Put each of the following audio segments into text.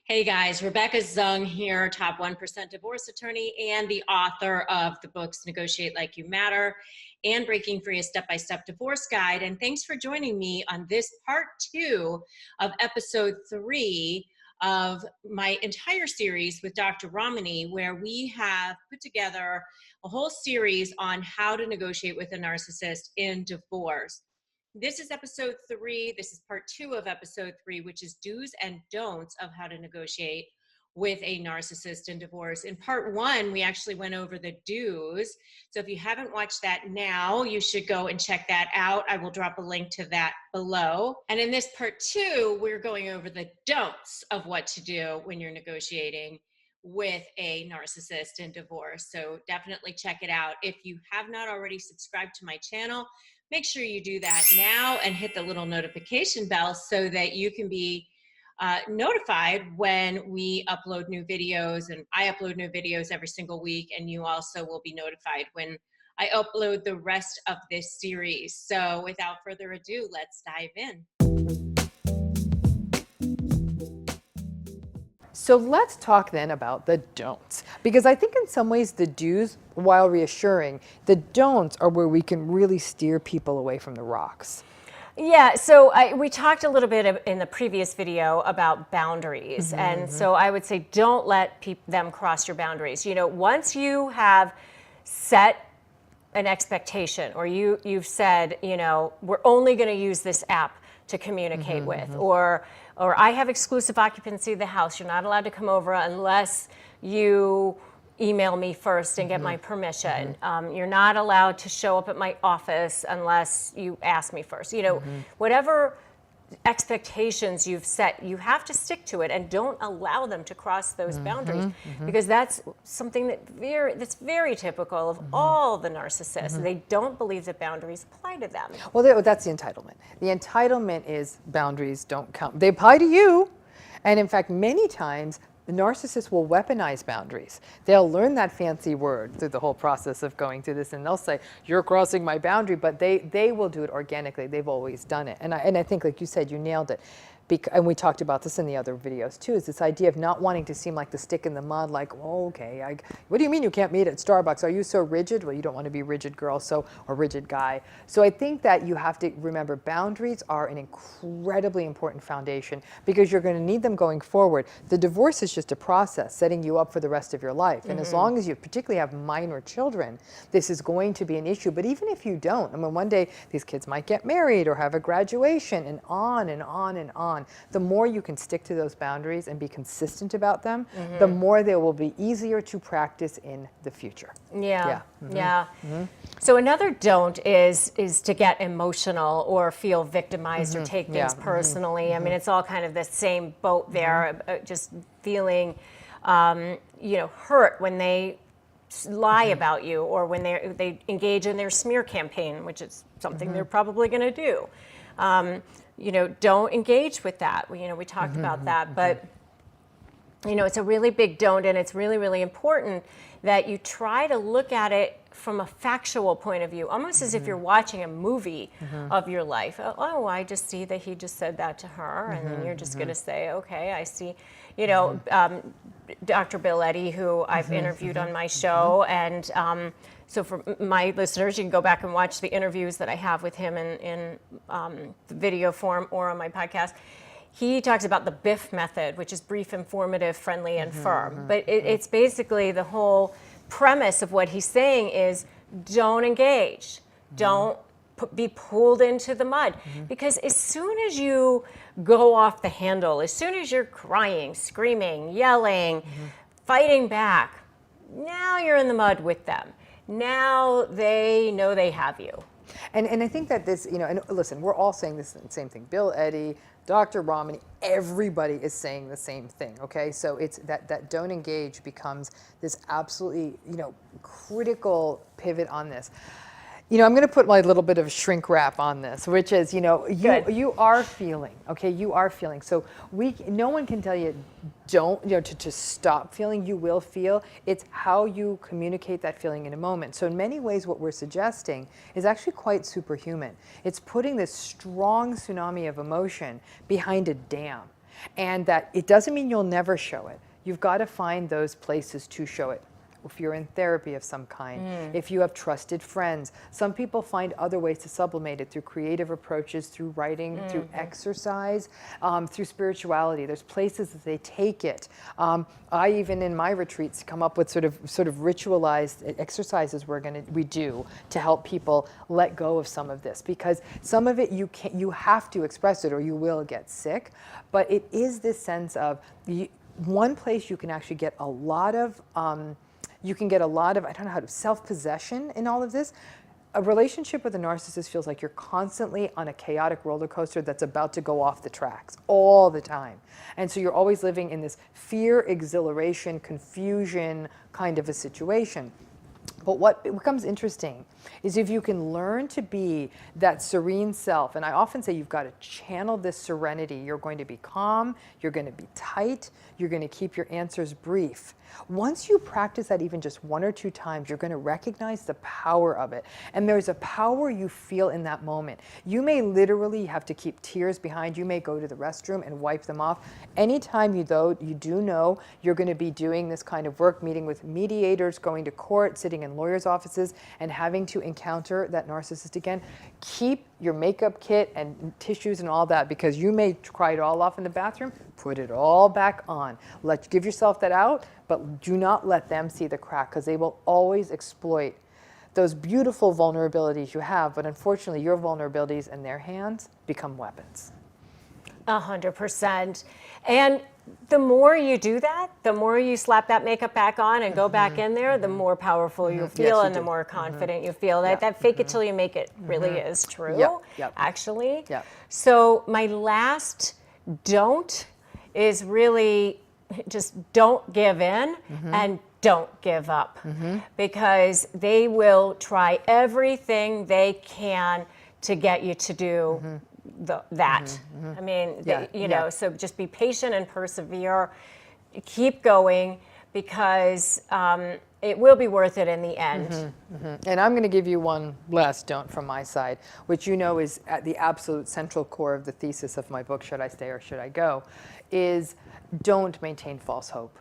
Hey guys, Rebecca Zung here, top 1% divorce attorney and the author of the books Negotiate Like You Matter and Breaking Free, a Step-by-Step Divorce Guide. And thanks for joining me on this part 2 of episode 3 of my entire series with Dr. Ramani, where we have put together a whole series on how to negotiate with a narcissist in divorce. This is episode 3. This is part 2 of episode 3, which is do's and don'ts of how to negotiate with a narcissist in divorce. In part 1, we actually went over the do's. So if you haven't watched that now, you should go and check that out. I will drop a link to that below. And in this part 2, we're going over the don'ts of what to do when you're negotiating with a narcissist in divorce. So definitely check it out. If you have not already subscribed to my channel, make sure you do that now and hit the little notification bell so that you can be notified when we upload new videos. And I upload new videos every single week, and you also will be notified when I upload the rest of this series. So without further ado, let's dive in. So let's talk then about the don'ts, because I think in some ways the do's, while reassuring, the don'ts are where we can really steer people away from the rocks. Yeah, so we talked a little bit in the previous video about boundaries. So I would say don't let them cross your boundaries. You know, once you have set an expectation, or you've said, you know, we're only going to use this app to communicate with, or I have exclusive occupancy of the house. You're not allowed to come over unless you email me first and get my permission. You're not allowed to show up at my office unless you ask me first. You know, whatever expectations you've set, you have to stick to it, and don't allow them to cross those boundaries, because that's something that's very typical of all the narcissists. They don't believe that boundaries apply to them. Well, that's the entitlement. The entitlement is boundaries don't count. They apply to you. And in fact, many times, the narcissist will weaponize boundaries. They'll learn that fancy word through the whole process of going through this, and they'll say, you're crossing my boundary, but they will do it organically. They've always done it. And I think, like you said, you nailed it. And we talked about this in the other videos too, is this idea of not wanting to seem like the stick in the mud, like, oh, okay, what do you mean you can't meet at Starbucks? Are you so rigid? Well, you don't want to be a rigid girl, or rigid guy. So I think that you have to remember boundaries are an incredibly important foundation, because you're going to need them going forward. The divorce is just a process setting you up for the rest of your life. And as long as you particularly have minor children, this is going to be an issue. But even if you don't, I mean, one day these kids might get married or have a graduation, and on and on and on. The more you can stick to those boundaries and be consistent about them, the more they will be easier to practice in the future. Yeah. So another don't is to get emotional or feel victimized or take things personally. I mean, it's all kind of the same boat there, just feeling, hurt when they lie about you, or when they engage in their smear campaign, which is something they're probably going to do. Don't engage with that. We talked about that, but it's a really big don't, and it's really, really important that you try to look at it from a factual point of view, almost as if you're watching a movie of your life. Oh, I just see that he just said that to her, and then you're just going to say, okay, I see. Dr. Bill Eddy, who I've interviewed on my show, and so for my listeners, you can go back and watch the interviews that I have with him in the video form or on my podcast. He talks about the BIF method, which is brief, informative, friendly, and firm. But it's basically the whole premise of what he's saying is don't engage. Don't be pulled into the mud. Because as soon as you go off the handle, as soon as you're crying, screaming, yelling, fighting back, now you're in the mud with them. Now they know they have you. And I think that this, and listen, we're all saying this same thing. Bill Eddy, Dr. Ramani, everybody is saying the same thing, okay? So it's that don't engage becomes this absolutely, critical pivot on this. I'm going to put my little bit of shrink wrap on this, which is, you are feeling, okay? You are feeling. So no one can tell you don't, to stop feeling. You will feel. It's how you communicate that feeling in a moment. So in many ways, what we're suggesting is actually quite superhuman. It's putting this strong tsunami of emotion behind a dam. And that it doesn't mean you'll never show it. You've got to find those places to show it. If you're in therapy of some kind, if you have trusted friends. Some people find other ways to sublimate it through creative approaches, through writing, through exercise, through spirituality. There's places that they take it. I even in my retreats come up with sort of ritualized exercises we do to help people let go of some of this, because some of it you have to express it or you will get sick. But it is this sense of one place you can actually get a lot of I don't know how to, self-possession in all of this. A relationship with a narcissist feels like you're constantly on a chaotic roller coaster that's about to go off the tracks all the time. And so you're always living in this fear, exhilaration, confusion kind of a situation. But what becomes interesting is if you can learn to be that serene self, and I often say you've got to channel this serenity. You're going to be calm, you're going to be tight, you're going to keep your answers brief. Once you practice that even just 1 or 2 times, you're going to recognize the power of it. And there's a power you feel in that moment. You may literally have to keep tears behind. You may go to the restroom and wipe them off. Anytime you do know you're going to be doing this kind of work, meeting with mediators, going to court, sitting in lawyers' offices, and having to encounter that narcissist again, keep your makeup kit and tissues and all that, because you may cry it all off in the bathroom. Put it all back on. Give yourself that out, but do not let them see the crack, because they will always exploit those beautiful vulnerabilities you have. But unfortunately, your vulnerabilities in their hands become weapons. 100%. And the more you do that, the more you slap that makeup back on and go back in there, the more powerful you feel, and the more confident you feel. That fake it till you make it really is true, actually. So my last don't is really just don't give in and don't give up, because they will try everything they can to get you to do that. I mean, so just be patient and persevere, keep going, because it will be worth it in the end. And I'm going to give you one last don't from my side, which is at the absolute central core of the thesis of my book, Should I Stay or Should I Go, is don't maintain false hope.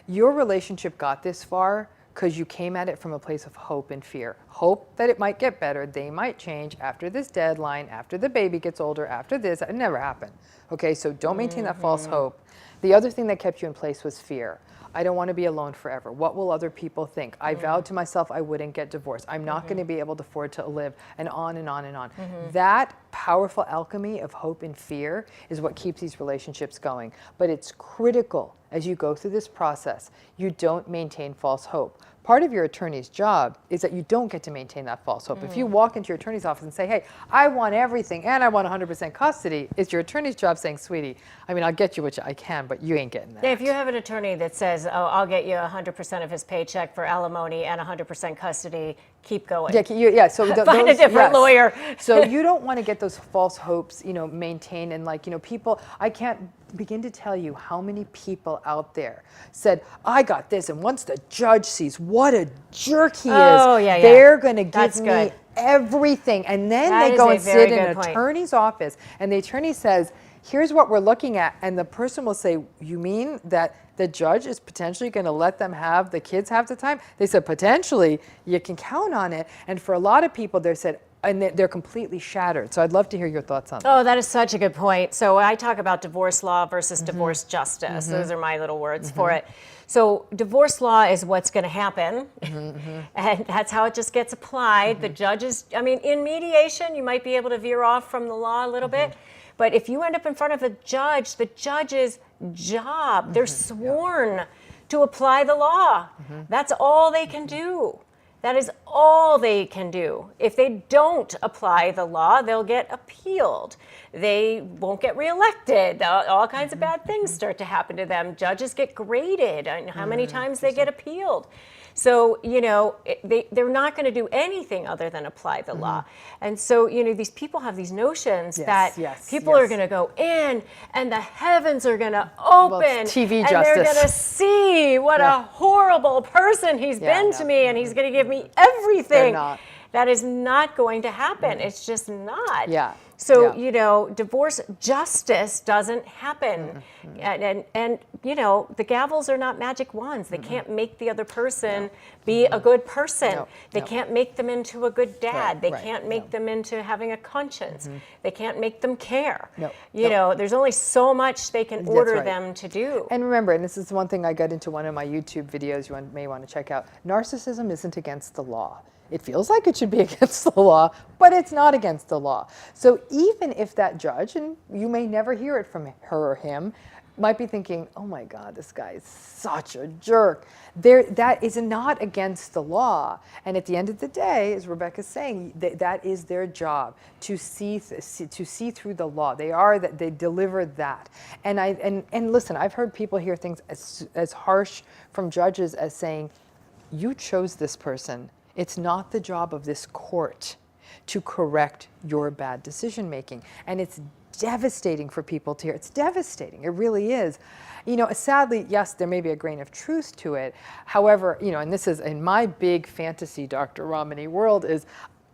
Your relationship got this far because you came at it from a place of hope and fear. Hope that it might get better, they might change after this deadline, after the baby gets older, after this. It never happened. Okay, so don't maintain that false hope. The other thing that kept you in place was fear. I don't want to be alone forever. What will other people think? I vowed to myself I wouldn't get divorced. I'm not going to be able to afford to live, and on and on and on. That powerful alchemy of hope and fear is what keeps these relationships going. But it's critical as you go through this process, you don't maintain false hope. Part of your attorney's job is that you don't get to maintain that false hope. If you walk into your attorney's office and say, hey, I want everything and I want 100% custody, it's your attorney's job saying, sweetie, I mean, I'll get you what I can, but you ain't getting that. Yeah, if you have an attorney that says, oh, I'll get you 100% of his paycheck for alimony and 100% custody, keep going. So find a different lawyer. So you don't want to get those false hopes, maintained, and people, I can't begin to tell you how many people out there said, I got this, and once the judge sees what a jerk he is, they're going to give me everything. And then they go and sit in an attorney's office, and the attorney says, here's what we're looking at, and the person will say, you mean that the judge is potentially going to let them have the kids half the time? They said, potentially, you can count on it. And for a lot of people, they said, and they're completely shattered. So I'd love to hear your thoughts on that. Oh, that is such a good point. So I talk about divorce law versus divorce justice. Those are my little words for it. So divorce law is what's going to happen, and that's how it just gets applied. The judges, in mediation, you might be able to veer off from the law a little bit. But if you end up in front of a judge, the judge's job, they're sworn to apply the law. That's all they can do. That is all they can do. If they don't apply the law, they'll get appealed. They won't get reelected. All kinds of bad things start to happen to them. Judges get graded on how many times they get appealed. So, they're not going to do anything other than apply the law. And so, these people have these notions that people are going to go in and the heavens are going to open. Well, TV and justice. they're going to see what a horrible person he's been to me, and he's going to give me everything. They're not. That is not going to happen. It's just not. Yeah. So, Yeah. you know, divorce justice doesn't happen. And, you know, the gavels are not magic wands. They can't make the other person be a good person. No. They No. can't make them into a good dad. Right, They right. can't make No. them into having a conscience. They can't make them care. No. You No. know, there's only so much they can That's order right. them to do. And remember, and this is one thing I got into one of my YouTube videos you may want to check out, narcissism isn't against the law. It feels like it should be against the law, but it's not against the law. So even if that judge, and you may never hear it from her or him, might be thinking, oh my God, this guy is such a jerk. That is not against the law. And at the end of the day, as Rebecca's saying, that is their job, to see through the law. They deliver that. And listen, I've heard people hear things as harsh from judges as saying, you chose this person. It's not the job of this court to correct your bad decision making. And it's devastating for people to hear. It's devastating. It really is. You know, sadly, yes, there may be a grain of truth to it. However, you know, and this is in my big fantasy Dr. Ramani world, is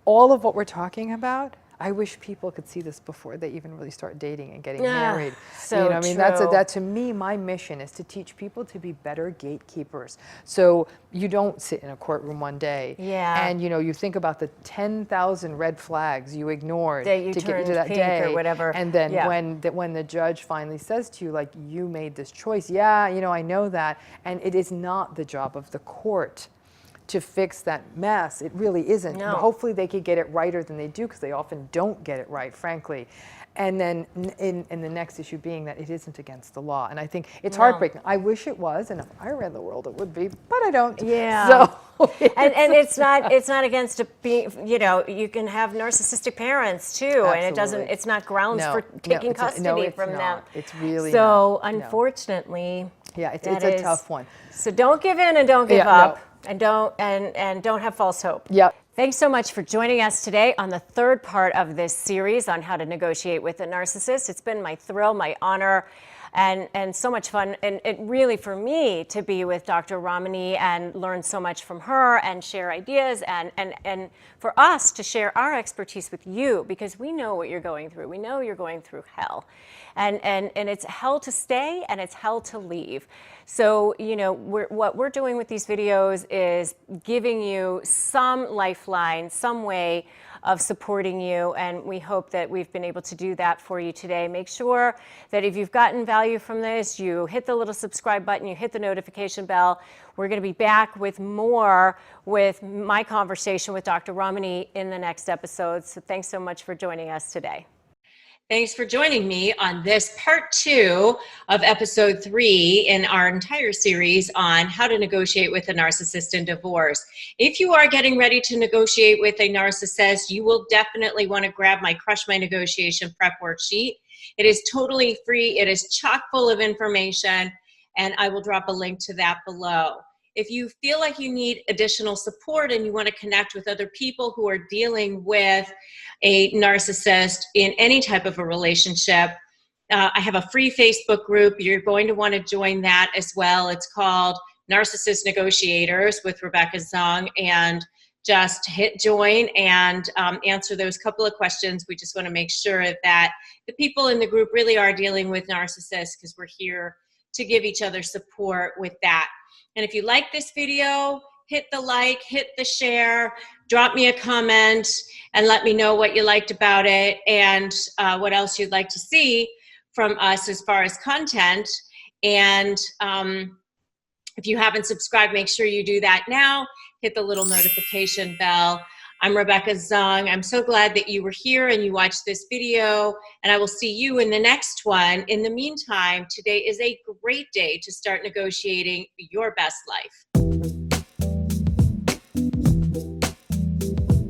all of what we're talking about. I wish people could see this before they even really start dating and getting married. So you know, I mean, true. that to me, my mission is to teach people to be better gatekeepers. So you don't sit in a courtroom one day and you know you think about the 10,000 red flags you ignored That you to get you to turned that pink day, or whatever. and then when the judge finally says to you, like, you made this choice, yeah, you know, I know that, and it is not the job of the court to fix that mess. It really isn't. No. Hopefully they could get it righter than they do, because they often don't get it right, frankly. And then in the next issue being that it isn't against the law. And I think it's heartbreaking. I wish it was, and if I ran the world it would be, but I don't. Yeah. So and it's not against being, you know, you can have narcissistic parents too, and it doesn't, it's not grounds for taking custody from them. It's really so not. unfortunately, yeah, it's a tough one. So don't give in and don't give up, and don't have false hope. Yep. Thanks so much for joining us today on the third part of this series on how to negotiate with a narcissist. It's been my thrill, my honor, and so much fun, and it really, for me, to be with Dr. Ramani and learn so much from her and share ideas, and for us to share our expertise with you, because we know what you're going through. We know you're going through hell, and it's hell to stay and it's hell to leave. So, you know, what we're doing with these videos is giving you some lifeline, some way of supporting you, and we hope that we've been able to do that for you today. Make sure that if you've gotten value from this, you hit the little subscribe button, you hit the notification bell. We're going to be back with more with my conversation with Dr. Ramani in the next episode. So thanks so much for joining us today. Thanks for joining me on this part 2 of episode 3 in our entire series on how to negotiate with a narcissist in divorce. If you are getting ready to negotiate with a narcissist, you will definitely want to grab my Crush My Negotiation Prep Worksheet. It is totally free. It is chock full of information, and I will drop a link to that below. If you feel like you need additional support and you want to connect with other people who are dealing with a narcissist in any type of a relationship, I have a free Facebook group. You're going to want to join that as well. It's called Narcissist Negotiators with Rebecca Zung, and just hit join and answer those couple of questions. We just want to make sure that the people in the group really are dealing with narcissists, because we're here to give each other support with that. And if you like this video, hit the like, hit the share, drop me a comment, and let me know what you liked about it and what else you'd like to see from us as far as content. And if you haven't subscribed, make sure you do that now. Hit the little notification bell. I'm Rebecca Zung. I'm so glad that you were here and you watched this video, and I will see you in the next one. In the meantime, today is a great day to start negotiating your best life.